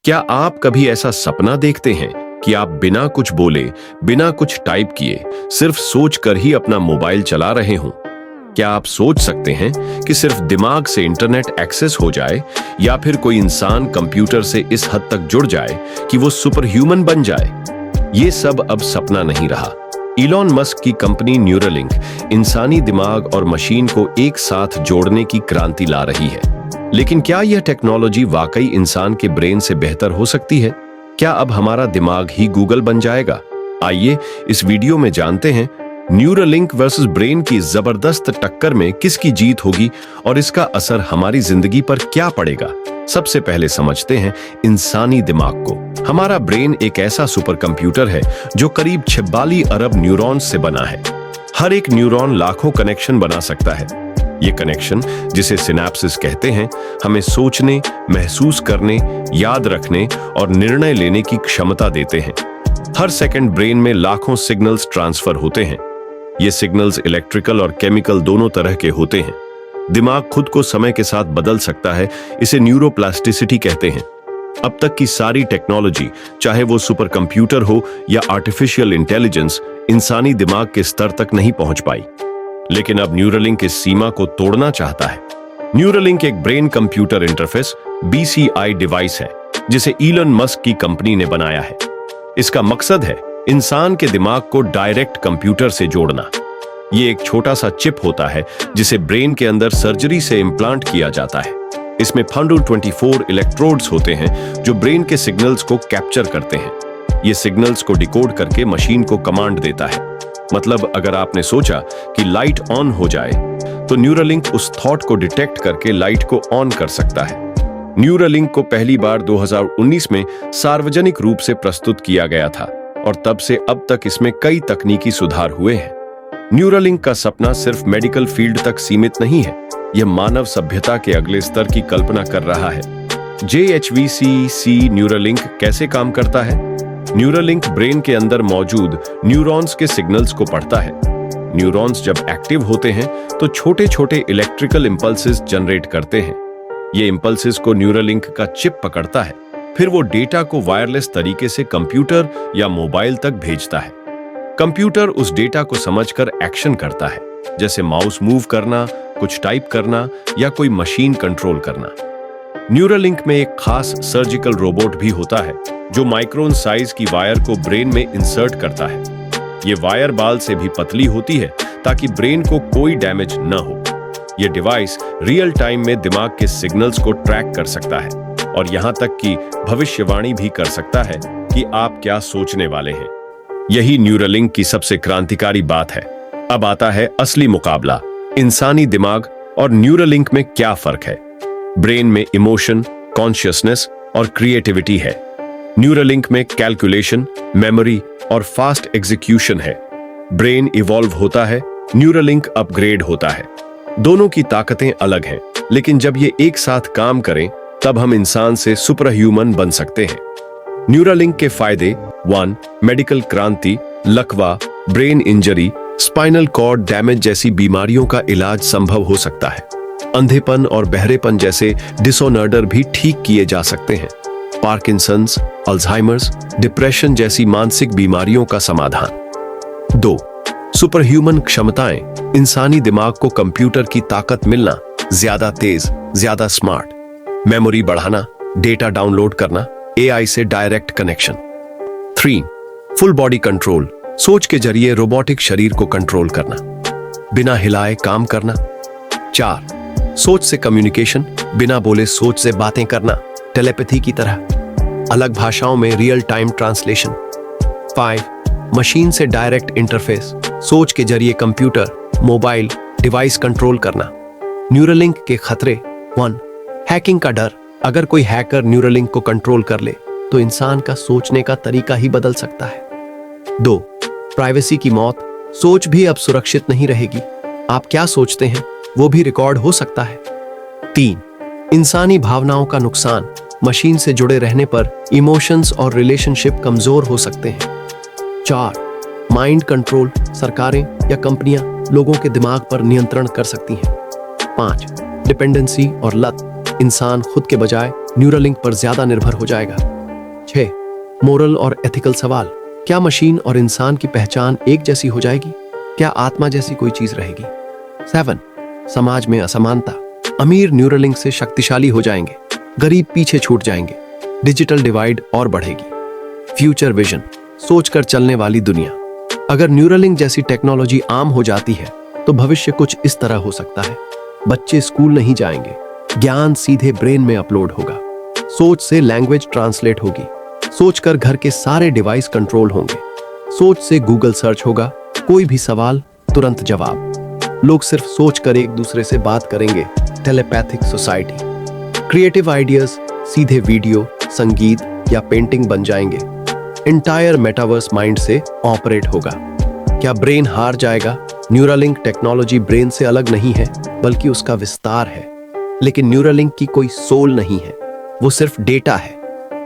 क्या आप कभी ऐसा सपना देखते हैं कि आप बिना कुछ बोले, बिना कुछ टाइप किए, सिर्फ सोच कर ही अपना मोबाइल चला रहे हों? क्या आप सोच सकते हैं कि सिर्फ दिमाग से इंटरनेट एक्सेस हो जाए या फिर कोई इंसान कंप्यूटर से इस हद तक जुड़ जाए कि वो सुपर ह्यूमन बन जाए? ये सब अब सपना नहीं रहा। इलॉन मस्क की कंपनी न्यूरालिंक इंसानी दिमाग और मशीन को एक साथ जोड़ने की क्रांति ला रही है। लेकिन क्या यह टेक्नोलॉजी वाकई इंसान के ब्रेन से बेहतर हो सकती है? क्या अब हमारा दिमाग ही गूगल बन जाएगा? आइए इस वीडियो में जानते हैं न्यूरालिंक वर्सेस ब्रेन की जबरदस्त टक्कर में किसकी जीत होगी और इसका असर हमारी जिंदगी पर क्या पड़ेगा। सबसे पहले समझते हैं इंसानी दिमाग को। हमारा ब्रेन एक ऐसा सुपर कंप्यूटर है जो करीब 46 अरब न्यूरॉन्स से बना है। हर एक न्यूरॉन लाखों कनेक्शन बना सकता है। ये कनेक्शन, जिसे सिनेप्सिस कहते हैं, हमें सोचने, महसूस करने, याद रखने और निर्णय लेने की क्षमता देते हैं। हर सेकंड ब्रेन में लाखों सिग्नल्स ट्रांसफर होते हैं। ये सिग्नल्स इलेक्ट्रिकल और केमिकल दोनों तरह के होते हैं। दिमाग खुद को समय के साथ बदल सकता है, इसे न्यूरोप्लास्टिसिटी कहते हैं। अब तक की सारी टेक्नोलॉजी, चाहे वो सुपर कंप्यूटर हो या आर्टिफिशियल इंटेलिजेंस, इंसानी दिमाग के स्तर तक नहीं पहुंच पाई। लेकिन अब न्यूरालिंक इस सीमा को तोड़ना चाहता है। न्यूरालिंक एक brain computer interface BCI device है जिसे इलॉन मस्क की कंपनी ने बनाया है। इसका मकसद है इंसान के दिमाग को डायरेक्ट कंप्यूटर से जोड़ना। ये एक छोटा सा चिप होता है जिसे ब्रेन के अंदर सर्जरी से इम्प्लांट किया जाता है। इसमें 124 इलेक्ट्रोड्स होते हैं जो ब्रेन के सिग्नल्स को कैप्चर करते हैं। ये सिग्नल्स को डिकोड करके मशीन को कमांड देता है। मतलब अगर आपने सोचा कि लाइट ऑन हो जाए, तो न्यूरालिंक उस थॉट को डिटेक्ट करके लाइट को ऑन कर सकता है। न्यूरालिंक को पहली बार 2019 में सार्वजनिक रूप से प्रस्तुत किया गया था और तब से अब तक इसमें कई तकनीकी सुधार हुए हैं। न्यूरालिंक का सपना सिर्फ मेडिकल फील्ड तक सीमित नहीं है, यह मानव सभ्यता के अगले स्तर की कल्पना कर रहा है। JHVCC न्यूरालिंक कैसे काम करता है? न्यूरालिंक ब्रेन के अंदर मौजूद न्यूरॉन्स के सिग्नल्स को पढ़ता है। न्यूरॉन्स जब एक्टिव होते हैं तो छोटे छोटे इलेक्ट्रिकल इंपल्सेस जनरेट करते हैं। ये इंपल्सेस को न्यूरालिंक का चिप पकड़ता है, फिर वो डेटा को वायरलेस तरीके से कंप्यूटर या मोबाइल तक भेजता है। कंप्यूटर उस डेटा को समझकर एक्शन करता है, जैसे माउस मूव करना, कुछ टाइप करना या कोई मशीन कंट्रोल करना। न्यूरालिंक में एक खास सर्जिकल रोबोट भी होता है जो माइक्रोन साइज की वायर को ब्रेन में इंसर्ट करता है। ये वायर बाल से भी पतली होती है ताकि ब्रेन को कोई डैमेज न हो। यह डिवाइस रियल टाइम में दिमाग के सिग्नल्स को ट्रैक कर सकता है और यहां तक कि भविष्यवाणी भी कर सकता है कि आप क्या सोचने वाले हैं। यही न्यूरालिंक की सबसे क्रांतिकारी बात है। अब आता है असली मुकाबला, इंसानी दिमाग और न्यूरालिंक में क्या फर्क है। ब्रेन में इमोशन, कॉन्शियसनेस और क्रिएटिविटी है। न्यूरालिंक में कैलकुलेशन, मेमोरी और फास्ट एग्जीक्यूशन है। ब्रेन इवॉल्व होता है, न्यूरालिंक अपग्रेड होता है। दोनों की ताकतें अलग हैं, लेकिन जब ये एक साथ काम करें तब हम इंसान से सुपर ह्यूमन बन सकते हैं। न्यूरालिंक के फायदे: 1. मेडिकल क्रांति, लकवा, brain injury, spinal cord damage जैसी बीमारियों का इलाज संभव हो सकता है। अंधेपन और बहरेपन जैसे डिसऑर्डर भी ठीक किए जा सकते हैं। पार्किंसंस, अल्जाइमर्स, डिप्रेशन जैसी मानसिक बीमारियों का समाधान। 2. सुपर ह्यूमन क्षमताएं, इंसानी दिमाग को कंप्यूटर की ताकत मिलना, ज्यादा तेज, ज्यादा स्मार्ट, मेमोरी बढ़ाना, डेटा डाउनलोड करना, AI से direct connection. 3. Full body control, सोच के जरिए रोबोटिक शरीर को कंट्रोल करना, बिना हिलाए काम करना। 4. सोच से कम्युनिकेशन, बिना बोले सोच से बातें करना, टेलीपैथी की तरह, अलग भाषाओं में रियल टाइम ट्रांसलेशन। 5. मशीन से डायरेक्ट इंटरफेस, सोच के जरिए कंप्यूटर, मोबाइल डिवाइस कंट्रोल करना। न्यूरालिंक के खतरे: 1. हैकिंग का डर, अगर कोई हैकर न्यूरालिंक को कंट्रोल कर ले तो इंसान का सोचने का तरीका ही बदल सकता है। 2. प्राइवेसी की मौत, सोच भी अब सुरक्षित नहीं रहेगी, आप क्या सोचते हैं वो भी रिकॉर्ड हो सकता है। 3. इंसानी भावनाओं का नुकसान, मशीन से जुड़े रहने पर इमोशंस और रिलेशनशिप कमजोर हो सकते हैं। 4. माइंड कंट्रोल, सरकारें या कंपनियां लोगों के दिमाग पर नियंत्रण कर सकती हैं। 5. डिपेंडेंसी और लत, इंसान खुद के बजाय न्यूरालिंक पर ज्यादा निर्भर हो जाएगा। 6. मोरल और एथिकल सवाल। क्या मशीन और इंसान की पहचान एक जैसी हो जाएगी? क्या आत्मा जैसी कोई चीज रहेगी? 7. समाज में असमानता। अमीर न्यूरलिंक से शक्तिशाली हो जाएंगे, गरीब पीछे छूट जाएंगे, डिजिटल डिवाइड और बढ़ेगी। Future vision. सोचकर चलने वाली दुनिया। अगर न्यूरलिंक जैसी टेक्नोलॉजी आम हो जाती है तो भविष्य कुछ इस तरह हो सकता है। बच्चे स्कूल नहीं जाएंगे, ज्ञान सीधे ब्रेन में अपलोड होगा। सोच से लैंग्वेज ट्रांसलेट होगी। सोचकर घर के सारे डिवाइस कंट्रोल होंगे। सोच से गूगल सर्च होगा, कोई भी सवाल तुरंत जवाब। लोग सिर्फ सोचकर एक दूसरे से बात करेंगे। Telepathic society. क्रिएटिव आइडियाज सीधे वीडियो, संगीत या पेंटिंग बन जाएंगे। इंटायर मेटावर्स माइंड से ऑपरेट होगा। क्या ब्रेन हार जाएगा? न्यूरालिंक टेक्नोलॉजी ब्रेन से अलग नहीं है, बल्कि उसका विस्तार है। लेकिन न्यूरालिंक की कोई सोल नहीं है, वो सिर्फ डेटा है।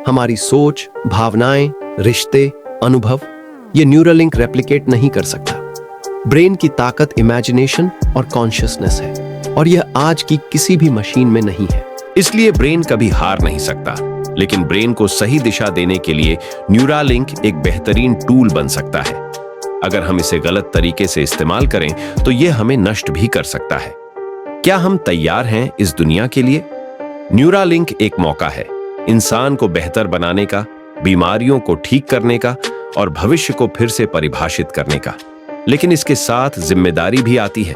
हमारी सोच, भावनाएं, रिश्ते, अनुभव, ये न्यूरालिंक रेप्लिकेट नहीं कर सकता। ब्रेन की ताकत इमेजिनेशन और कॉन्शियसनेस है, और यह आज की किसी भी मशीन में नहीं है। इसलिए ब्रेन कभी हार नहीं सकता, लेकिन ब्रेन को सही दिशा देने के लिए न्यूरालिंक एक बेहतरीन टूल बन सकता है। अगर हम इसे गलत तरीके से इस्तेमाल करें तो यह हमें नष्ट भी कर सकता है। क्या हम तैयार हैं इस दुनिया के लिए? न्यूरालिंक एक मौका है, इंसान को बेहतर बनाने का, बीमारियों को ठीक करने का और भविष्य को फिर से परिभाषित करने का। लेकिन इसके साथ जिम्मेदारी भी आती है।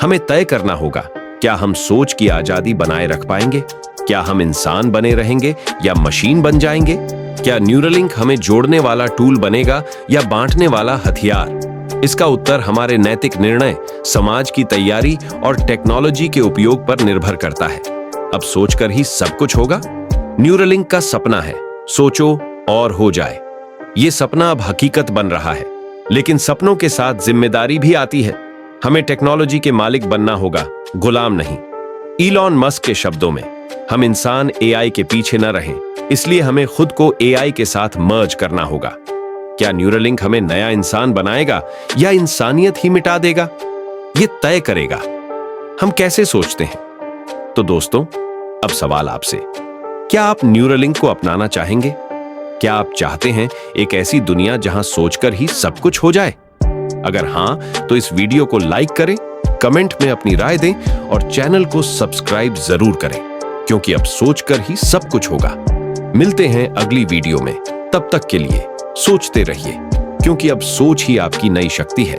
हमें तय करना होगा, क्या हम सोच की आजादी बनाए रख पाएंगे? क्या हम इंसान बने रहेंगे या मशीन बन जाएंगे? क्या न्यूरालिंक हमें जोड़ने वाला टूल बनेगा या बांटने वाला हथियार? इसका उत्तर हमारे नैतिक निर्णय, समाज की तैयारी और टेक्नोलॉजी के उपयोग पर निर्भर करता है। अब सोचकर ही सब कुछ होगा। न्यूरालिंक का सपना है, सोचो और हो जाए। ये सपना अब हकीकत बन रहा है, लेकिन सपनों के साथ जिम्मेदारी भी आती है। हमें टेक्नोलॉजी के मालिक बनना होगा, गुलाम नहीं। इलॉन मस्क के शब्दों में, हम इंसान एआई के पीछे न रहें, इसलिए हमें खुद को एआई के साथ मर्ज करना होगा। क्या न्यूरालिंक हमें नया इंसान बनाएगा या इंसानियत ही मिटा देगा? यह तय करेगा हम कैसे सोचते हैं। तो दोस्तों, अब सवाल आपसे, क्या आप न्यूरालिंक को अपनाना चाहेंगे? क्या आप चाहते हैं एक ऐसी दुनिया जहां सोचकर ही सब कुछ हो जाए? अगर हां, तो इस वीडियो को लाइक करें, कमेंट में अपनी राय दें और चैनल को सब्सक्राइब जरूर करें, क्योंकि अब सोचकर ही सब कुछ होगा। मिलते हैं अगली वीडियो में, तब तक के लिए सोचते रहिए, क्योंकि अब सोच ही आपकी नई शक्ति है।